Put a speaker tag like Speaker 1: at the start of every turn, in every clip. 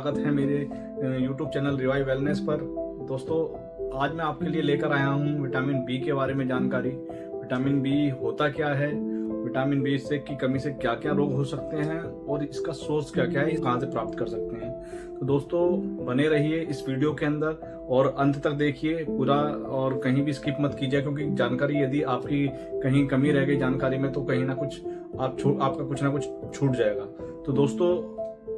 Speaker 1: स्वागत है मेरे YouTube चैनल रिवाइव वेलनेस पर। दोस्तों, आज मैं आपके लिए लेकर आया हूँ विटामिन बी के बारे में जानकारी। विटामिन बी होता क्या है, विटामिन बी से की कमी से क्या क्या रोग हो सकते हैं और इसका सोर्स क्या क्या है, कहाँ से प्राप्त कर सकते हैं। तो दोस्तों, बने रहिए इस वीडियो के अंदर और अंत तक देखिए पूरा, और कहीं भी स्किप मत कीजिए, क्योंकि जानकारी यदि आपकी कहीं कमी रह गई जानकारी में तो कहीं ना कुछ आपका कुछ ना कुछ छूट जाएगा। तो दोस्तों,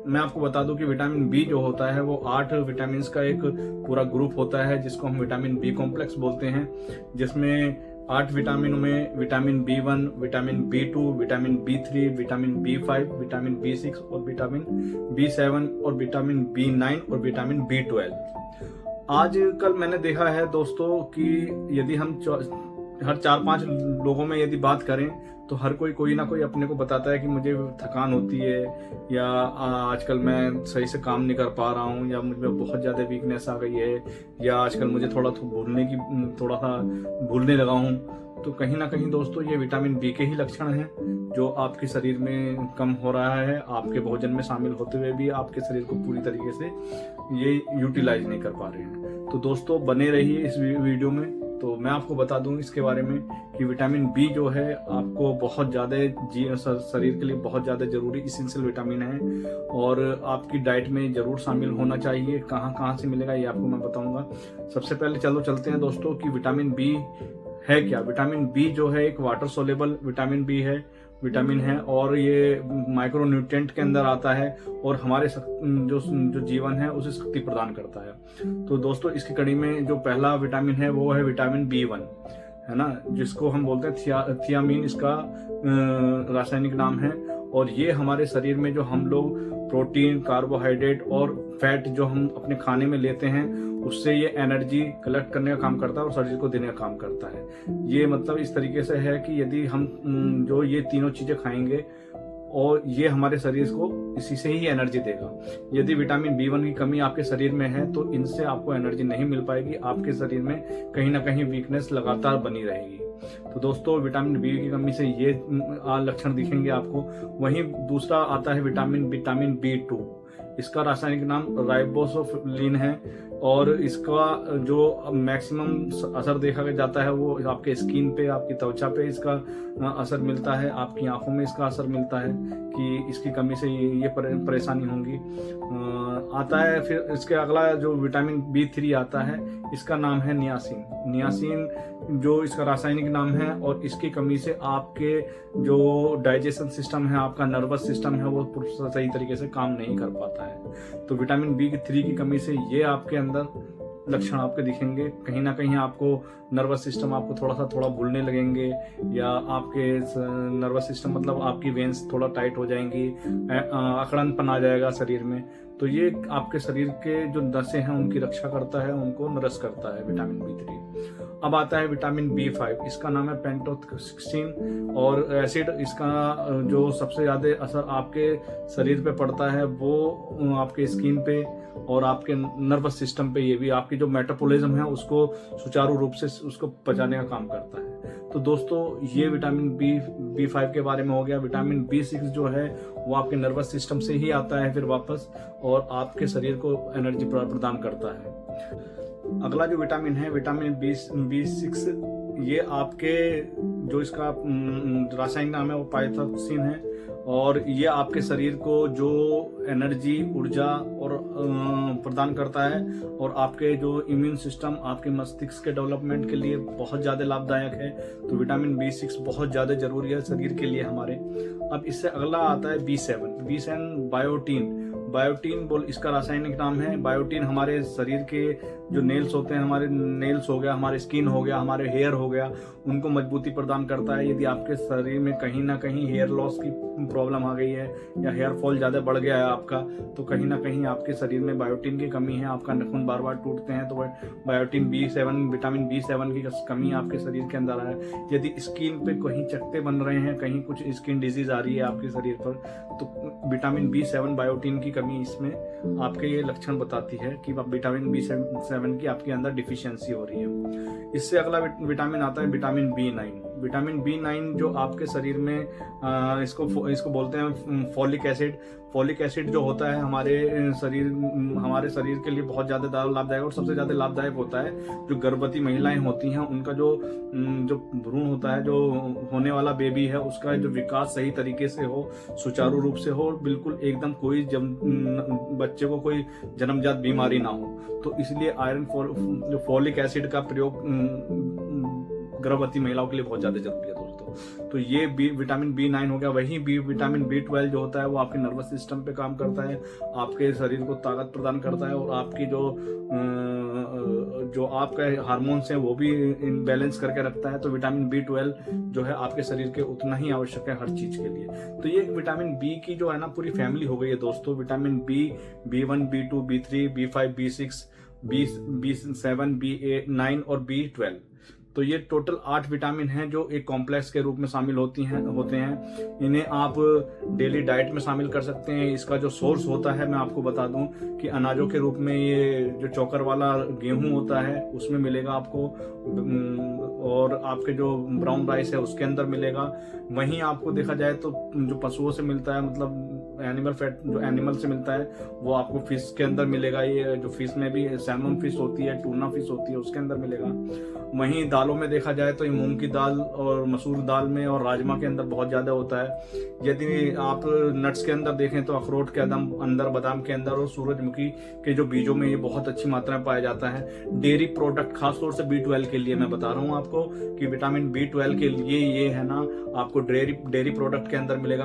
Speaker 1: मैं आपको बता दूं कि विटामिन बी जो होता है वो 8 विटामिन का एक पूरा ग्रुप होता है, जिसको हम विटामिन बी कॉम्प्लेक्स बोलते हैं, जिसमें 8 विटामिन में vitamin B1, vitamin बी2, vitamin B3, vitamin B5, vitamin B6 और विटामिन बी7 और विटामिन बी9 और विटामिन बी12। आजकल मैंने देखा है दोस्तों कि यदि हम हर 4-5 लोगों में यदि बात करें तो हर कोई ना कोई अपने को बताता है कि मुझे थकान होती है, या आजकल मैं सही से काम नहीं कर पा रहा हूँ, या मुझमें बहुत ज़्यादा वीकनेस आ गई है, या आजकल मुझे थोड़ा सा भूलने लगा हूँ। तो कहीं ना कहीं दोस्तों ये विटामिन बी के ही लक्षण हैं जो आपके शरीर में कम हो रहा है। आपके भोजन में शामिल होते हुए भी आपके शरीर को पूरी तरीके से ये यूटिलाइज नहीं कर पा रहे हैं। तो दोस्तों, बने रहिए इस वीडियो में। तो मैं आपको बता दूं इसके बारे में कि विटामिन बी जो है आपको बहुत ज़्यादा शरीर के लिए बहुत ज़्यादा जरूरी इसेंशियल विटामिन है, और आपकी डाइट में ज़रूर शामिल होना चाहिए। कहाँ से मिलेगा ये आपको मैं बताऊंगा। सबसे पहले चलते हैं दोस्तों कि विटामिन बी है क्या। विटामिन बी जो है एक वाटर सोलेबल विटामिन है और ये माइक्रोन्यूट्रिएंट के अंदर आता है और हमारे जो जीवन है उसे शक्ति प्रदान करता है। तो दोस्तों, इसकी कड़ी में जो पहला विटामिन है वो है विटामिन बी1, है ना, जिसको हम बोलते हैं थियामीन, इसका रासायनिक नाम है। और ये हमारे शरीर में जो हम लोग प्रोटीन, कार्बोहाइड्रेट और फैट जो हम अपने खाने में लेते हैं उससे ये एनर्जी कलेक्ट करने का काम करता है और शरीर को देने का काम करता है। ये मतलब इस तरीके से है कि यदि हम जो ये तीनों चीजें खाएंगे और ये हमारे शरीर को इसी से ही एनर्जी देगा। यदि विटामिन बी1 की कमी आपके शरीर में है तो इनसे आपको एनर्जी नहीं मिल पाएगी, आपके शरीर में कहीं ना कहीं वीकनेस लगातार बनी रहेगी। तो दोस्तों, विटामिन बी की कमी से ये लक्षण दिखेंगे आपको। वहीं दूसरा आता है विटामिन बी2। इसका रासायनिक नाम राइबोसोफ्लिन है और इसका जो मैक्सिमम असर देखा जाता है वो आपके स्किन पे, आपकी त्वचा पे इसका असर मिलता है, आपकी आंखों में इसका असर मिलता है कि इसकी कमी से ये परेशानी होंगी। आता है फिर इसके अगला जो विटामिन बी3 आता है, इसका नाम है नियासिन जो इसका रासायनिक नाम है, और इसकी कमी से आपके जो डाइजेशन सिस्टम है, आपका नर्वस सिस्टम है, वो सही तरीके से काम नहीं कर पाता है। तो विटामिन बी3 की कमी से ये आपके अंदर लक्षण आपके दिखेंगे। कहीं ना कहीं आपको नर्वस सिस्टम आपको थोड़ा भूलने लगेंगे, या आपके नर्वस सिस्टम मतलब आपकी वेन्स थोड़ा टाइट हो जाएंगी, अकड़नपन आ जाएगा शरीर में। तो ये आपके शरीर के जो नसें हैं उनकी रक्षा करता है, उनको नरस करता है विटामिन बी3। अब आता है विटामिन बी5, इसका नाम है पेंटोथक्सिन और एसिड। इसका जो सबसे ज्यादा असर आपके शरीर पे पड़ता है वो आपके स्किन पे और आपके नर्वस सिस्टम पे, ये भी आपकी जो मेटाबॉलिज्म है उसको सुचारू रूप से उसको पचाने का काम करता है। तो दोस्तों, ये विटामिन बी5 के बारे में हो गया। विटामिन बी6 जो है वो आपके नर्वस सिस्टम से ही आता है फिर वापस, और आपके शरीर को एनर्जी प्रदान करता है। अगला जो विटामिन है विटामिन बी6, ये आपके जो इसका रासायनिक नाम है वो पाइथोक्सिन है, और ये आपके शरीर को जो एनर्जी, ऊर्जा और प्रदान करता है, और आपके जो इम्यून सिस्टम, आपके मस्तिष्क के डेवलपमेंट के लिए बहुत ज़्यादा लाभदायक है। तो विटामिन बी6 बहुत ज़्यादा जरूरी है शरीर के लिए हमारे। अब इससे अगला आता है बी7 बायोटीन बोल इसका रासायनिक नाम है। बायोटीन हमारे शरीर के जो नेल्स होते हैं, हमारे नेल्स हो गया, हमारे स्किन हो गया, हमारे हेयर हो गया, उनको मजबूती प्रदान करता है। यदि आपके शरीर में कहीं ना कहीं हेयर लॉस की प्रॉब्लम आ गई है या हेयर फॉल ज़्यादा बढ़ गया है आपका, तो कहीं ना कहीं आपके शरीर में बायोटीन की कमी है, आपका नाखून बार बार टूटते हैं, तो बायोटीन विटामिन बी7 की कमी आपके शरीर के अंदर है। यदि स्किन पे कहीं चकत्ते बन रहे हैं, कहीं कुछ स्किन डिजीज आ रही है आपके शरीर पर, तो विटामिन बी7 बायोटीन की कमी इसमें आपके ये लक्षण बताती है कि विटामिन बी7 की आपके अंदर डिफिशियंसी हो रही है। इससे अगला विटामिन आता है विटामिन बी9। विटामिन B9 जो आपके शरीर में इसको बोलते हैं फॉलिक एसिड। फॉलिक एसिड जो होता है हमारे शरीर के लिए बहुत ज़्यादा लाभदायक और सबसे ज़्यादा लाभदायक होता है जो गर्भवती महिलाएं होती हैं, उनका जो भ्रूण होता है, जो होने वाला बेबी है, उसका जो विकास सही तरीके से हो, सुचारू रूप से हो, बिल्कुल एकदम कोई बच्चे को कोई जन्मजात बीमारी ना हो। तो इसलिए जो फॉलिक एसिड का प्रयोग गर्भवती महिलाओं के लिए बहुत ज्यादा जरूरी है दोस्तों। तो ये विटामिन B9 हो गया। वहीं विटामिन B12 जो होता है वो आपके नर्वस सिस्टम पे काम करता है, आपके शरीर को ताकत प्रदान करता है और आपकी जो आपका हार्मोन्स है वो भी बैलेंस करके रखता है। तो विटामिन B12 जो है आपके शरीर के उतना ही आवश्यक है हर चीज के लिए। तो ये विटामिन बी की जो है ना पूरी फैमिली हो गई है दोस्तों। Vitamin B, B1, B2, B3, B5, B6, B7, B9 और B12। तो ये टोटल 8 विटामिन हैं जो एक कॉम्प्लेक्स के रूप में शामिल होते हैं। इन्हें आप डेली डाइट में शामिल कर सकते हैं। इसका जो सोर्स होता है मैं आपको बता दूं कि अनाजों के रूप में ये जो चोकर वाला गेहूं होता है उसमें मिलेगा आपको, और आपके जो ब्राउन राइस है उसके अंदर मिलेगा। वहीं आपको देखा जाए तो जो पशुओं से मिलता है, मतलब एनिमल फैट जो एनिमल से मिलता है वो आपको फिश के अंदर मिलेगा। ये जो फिश में भी सैल्मन फिश होती है, टूना फिश होती है, उसके अंदर मिलेगा। वहीं दालों में देखा जाए तो ये मूंग की दाल और मसूर दाल में और राजमा के अंदर बहुत ज्यादा होता है। यदि आप नट्स के अंदर देखें तो अखरोट के अंदर, बादाम के अंदर और सूरजमुखी के जो बीजों में ये बहुत अच्छी मात्रा में पाया जाता है। डेयरी प्रोडक्ट खासतौर से B12 के लिए मैं बता रहा हूँ आपको कि विटामिन B12 के लिए ये है ना आपको डेयरी प्रोडक्ट के अंदर मिलेगा,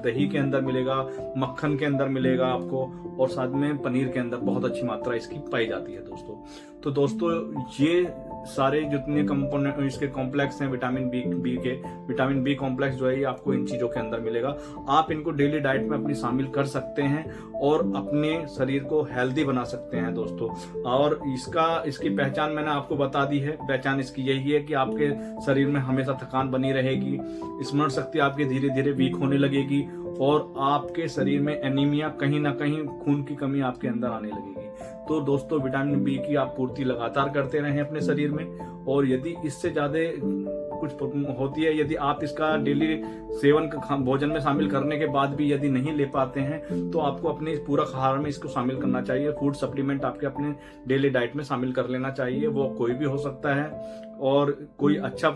Speaker 1: दही के अंदर मिलेगा, मक्खन के अंदर मिलेगा आपको, और साथ में पनीर के अंदर बहुत अच्छी मात्रा इसकी पाई जाती है दोस्तों। तो दोस्तों ये सारे जितने कंपोनेंट इसके कॉम्प्लेक्स हैं विटामिन बी कॉम्प्लेक्स जो है ये आपको इन चीजों के अंदर मिलेगा। आप इनको डेली डाइट में अपनी शामिल कर सकते हैं और अपने शरीर को हेल्दी बना सकते हैं दोस्तों। और इसकी पहचान मैंने आपको बता दी है। पहचान इसकी यही है कि आपके शरीर में हमेशा थकान बनी रहेगी, स्मरण शक्ति आपकी धीरे धीरे वीक होने लगेगी और आपके शरीर में एनीमिया, कहीं ना कहीं खून की कमी आपके अंदर आने लगेगी। तो दोस्तों विटामिन बी की आप पूर्ति लगातार करते रहें अपने शरीर में, और यदि इससे ज्यादा कुछ होती है, यदि आप इसका डेली सेवन भोजन में शामिल करने के बाद भी यदि नहीं ले पाते हैं तो आपको अपने पूरा आहार में इसको शामिल करना चाहिए। फूड सप्लीमेंट आपके अपने डेली डाइट में शामिल कर लेना चाहिए। वो कोई भी हो सकता है और कोई अच्छा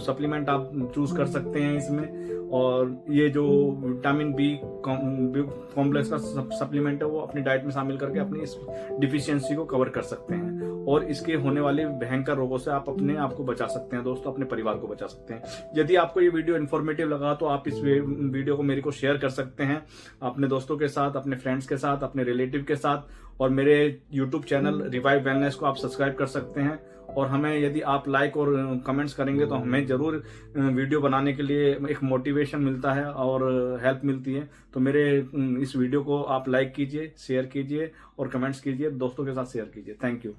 Speaker 1: सप्लीमेंट आप चूज कर सकते हैं इसमें। और ये जो विटामिन बी कॉम्प्लेक्स का सप्लीमेंट है वो अपनी डाइट में शामिल करके अपनी इस डिफिशियंसी को कवर कर सकते हैं और इसके होने वाले भयंकर रोगों से आप अपने आप को बचा सकते हैं दोस्तों, अपने परिवार को बचा सकते हैं। यदि आपको ये वीडियो इन्फॉर्मेटिव लगा तो आप इस वीडियो को मेरे को शेयर कर सकते हैं अपने दोस्तों के साथ, अपने फ्रेंड्स के साथ, अपने रिलेटिव के साथ, और मेरे यूट्यूब चैनल रिवाइव वेलनेस को आप सब्सक्राइब कर सकते हैं। और हमें यदि आप लाइक और कमेंट्स करेंगे तो हमें जरूर वीडियो बनाने के लिए एक मोटिवेशन मिलता है और हेल्प मिलती है। तो मेरे इस वीडियो को आप लाइक कीजिए, शेयर कीजिए और कमेंट्स कीजिए, दोस्तों के साथ शेयर कीजिए। Thank you.